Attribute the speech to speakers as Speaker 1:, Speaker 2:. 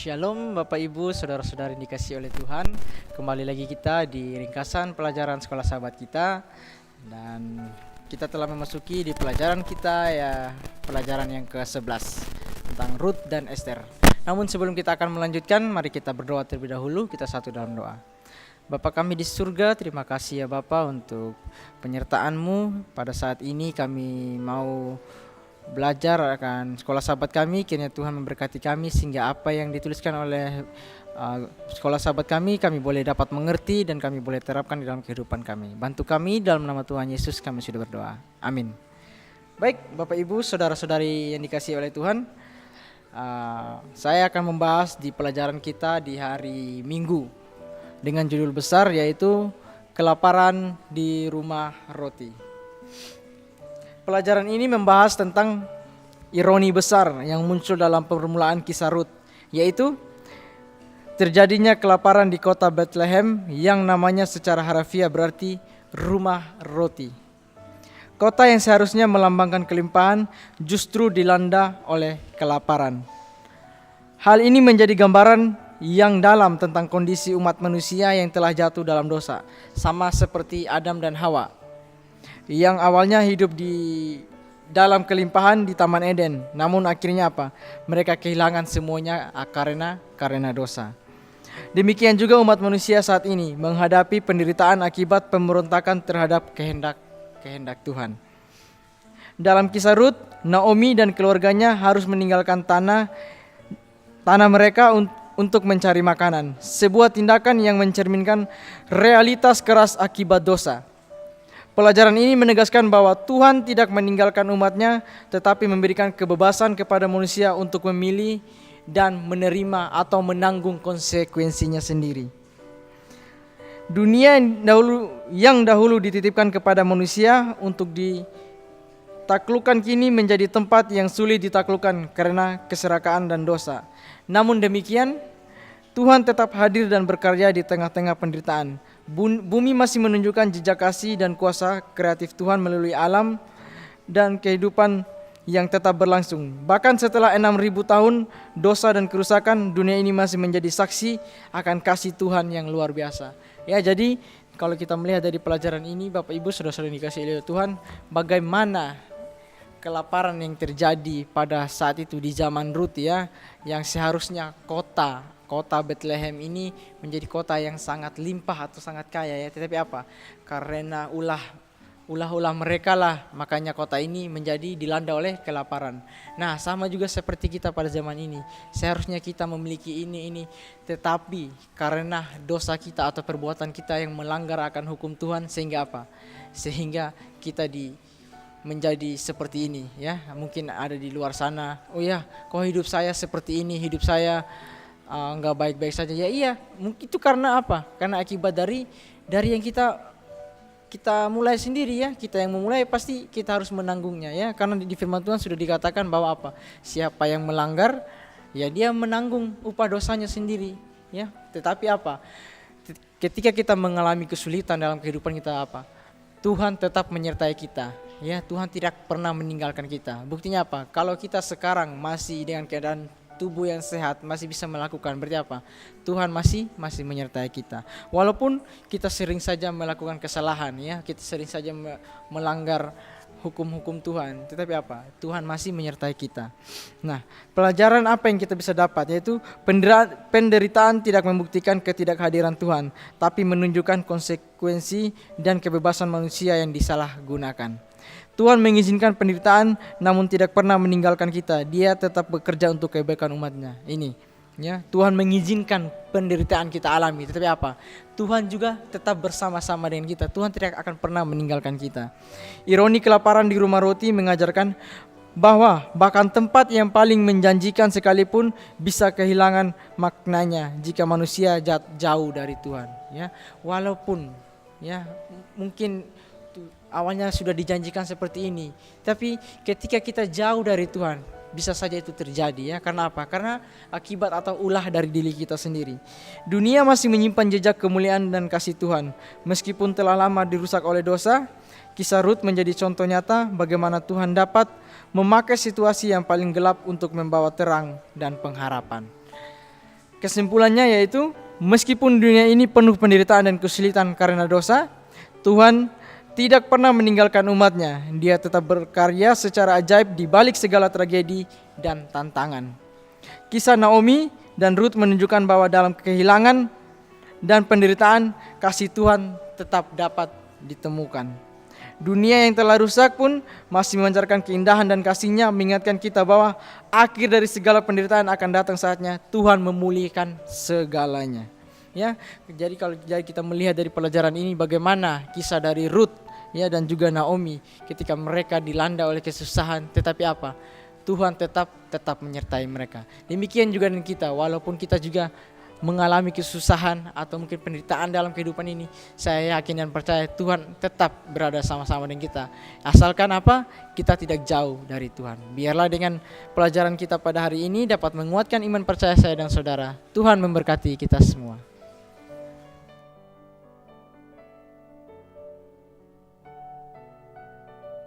Speaker 1: Shalom Bapak Ibu, Saudara-saudari dikasihi oleh Tuhan. Kembali lagi kita di ringkasan pelajaran sekolah sahabat kita. Dan kita telah memasuki di pelajaran kita pelajaran yang ke-11 tentang Rut dan Esther. Namun sebelum kita akan melanjutkan, mari kita berdoa terlebih dahulu. Kita satu dalam doa. Bapa kami di surga, terima kasih ya Bapa untuk penyertaan-Mu. Pada saat ini kami mau belajar akan sekolah sahabat kami. Kiranya Tuhan memberkati kami sehingga apa yang dituliskan oleh sekolah sahabat kami boleh dapat mengerti dan kami boleh terapkan di dalam kehidupan kami. Bantu kami dalam nama Tuhan Yesus kami sudah berdoa. Amin. Baik Bapak Ibu, Saudara-saudari yang dikasihi oleh Tuhan, saya akan membahas di pelajaran kita di hari Minggu dengan judul besar yaitu kelaparan di rumah roti. Pelajaran ini membahas tentang ironi besar yang muncul dalam permulaan kisah Rut, yaitu terjadinya kelaparan di kota Bethlehem yang namanya secara harafiah berarti rumah roti. Kota yang seharusnya melambangkan kelimpahan justru dilanda oleh kelaparan. Hal ini menjadi gambaran yang dalam tentang kondisi umat manusia yang telah jatuh dalam dosa, sama seperti Adam dan Hawa yang awalnya hidup di dalam kelimpahan di Taman Eden, namun akhirnya apa? Mereka kehilangan semuanya karena dosa. Demikian juga umat manusia saat ini menghadapi penderitaan akibat pemberontakan terhadap kehendak Tuhan. Dalam kisah Rut, Naomi dan keluarganya harus meninggalkan tanah mereka untuk mencari makanan, sebuah tindakan yang mencerminkan realitas keras akibat dosa. Pelajaran ini menegaskan bahwa Tuhan tidak meninggalkan umatnya, tetapi memberikan kebebasan kepada manusia untuk memilih dan menerima atau menanggung konsekuensinya sendiri. Dunia yang dahulu dititipkan kepada manusia untuk ditaklukkan kini menjadi tempat yang sulit ditaklukkan karena keserakahan dan dosa. Namun demikian, Tuhan tetap hadir dan berkarya di tengah-tengah penderitaan. Bumi masih menunjukkan jejak kasih dan kuasa kreatif Tuhan melalui alam dan kehidupan yang tetap berlangsung. Bahkan setelah 6.000 tahun dosa dan kerusakan, dunia ini masih menjadi saksi akan kasih Tuhan yang luar biasa. Ya, jadi kalau kita melihat dari pelajaran ini, Bapak Ibu Saudara-saudara yang dikasihi oleh Tuhan, bagaimana kelaparan yang terjadi pada saat itu di zaman Rut ya, yang seharusnya kota Bethlehem ini menjadi kota yang sangat limpah atau sangat kaya ya, tetapi apa? Karena ulah mereka lah, makanya kota ini menjadi dilanda oleh kelaparan. Nah, sama juga seperti kita pada zaman ini. Seharusnya kita memiliki ini, tetapi karena dosa kita atau perbuatan kita yang melanggar akan hukum Tuhan, sehingga apa? Sehingga kita menjadi seperti ini ya. Mungkin ada di luar sana, oh ya, kok hidup saya seperti ini, hidup saya nggak baik-baik saja. Ya iya, mungkin itu karena apa? Karena akibat dari yang kita mulai sendiri ya. Kita yang memulai pasti kita harus menanggungnya ya. Karena di firman Tuhan sudah dikatakan bahwa apa? Siapa yang melanggar ya dia menanggung upah dosanya sendiri ya. Tetapi apa? Ketika kita mengalami kesulitan dalam kehidupan kita apa? Tuhan tetap menyertai kita. Ya, Tuhan tidak pernah meninggalkan kita. Buktinya apa? Kalau kita sekarang masih dengan keadaan tubuh yang sehat, masih bisa melakukan, berarti apa? Tuhan masih menyertai kita. Walaupun kita sering saja melakukan kesalahan ya, kita sering saja melanggar hukum-hukum Tuhan, tetapi apa? Tuhan masih menyertai kita. Nah, pelajaran apa yang kita bisa dapat? Yaitu penderitaan tidak membuktikan ketidakhadiran Tuhan, tapi menunjukkan konsekuensi dan kebebasan manusia yang disalahgunakan. Tuhan mengizinkan penderitaan namun tidak pernah meninggalkan kita. Dia tetap bekerja untuk kebaikan umatnya. Ini ya, Tuhan mengizinkan penderitaan kita alami, tetapi apa? Tuhan juga tetap bersama-sama dengan kita. Tuhan tidak akan pernah meninggalkan kita. Ironi kelaparan di rumah roti mengajarkan bahwa bahkan tempat yang paling menjanjikan sekalipun bisa kehilangan maknanya jika manusia jauh dari Tuhan ya. Walaupun ya mungkin awalnya sudah dijanjikan seperti ini, tapi ketika kita jauh dari Tuhan bisa saja itu terjadi ya. Karena apa? Karena akibat atau ulah dari diri kita sendiri. Dunia masih menyimpan jejak kemuliaan dan kasih Tuhan meskipun telah lama dirusak oleh dosa. Kisah Rut menjadi contoh nyata bagaimana Tuhan dapat memakai situasi yang paling gelap untuk membawa terang dan pengharapan. Kesimpulannya yaitu, meskipun dunia ini penuh penderitaan dan kesulitan karena dosa, Tuhan tidak pernah meninggalkan umatnya. Dia tetap berkarya secara ajaib di balik segala tragedi dan tantangan. Kisah Naomi dan Ruth menunjukkan bahwa dalam kehilangan dan penderitaan, kasih Tuhan tetap dapat ditemukan. Dunia yang telah rusak pun masih memancarkan keindahan dan kasih-Nya, mengingatkan kita bahwa akhir dari segala penderitaan akan datang saatnya Tuhan memulihkan segalanya. Ya, jadi kalau kita melihat dari pelajaran ini bagaimana kisah dari Ruth ya dan juga Naomi ketika mereka dilanda oleh kesusahan, tetapi apa? Tuhan tetap menyertai mereka. Demikian juga dengan kita, walaupun kita juga mengalami kesusahan atau mungkin penderitaan dalam kehidupan ini, saya yakin dan percaya Tuhan tetap berada sama-sama dengan kita. Asalkan apa? Kita tidak jauh dari Tuhan. Biarlah dengan pelajaran kita pada hari ini dapat menguatkan iman percaya saya dan saudara. Tuhan memberkati kita semua.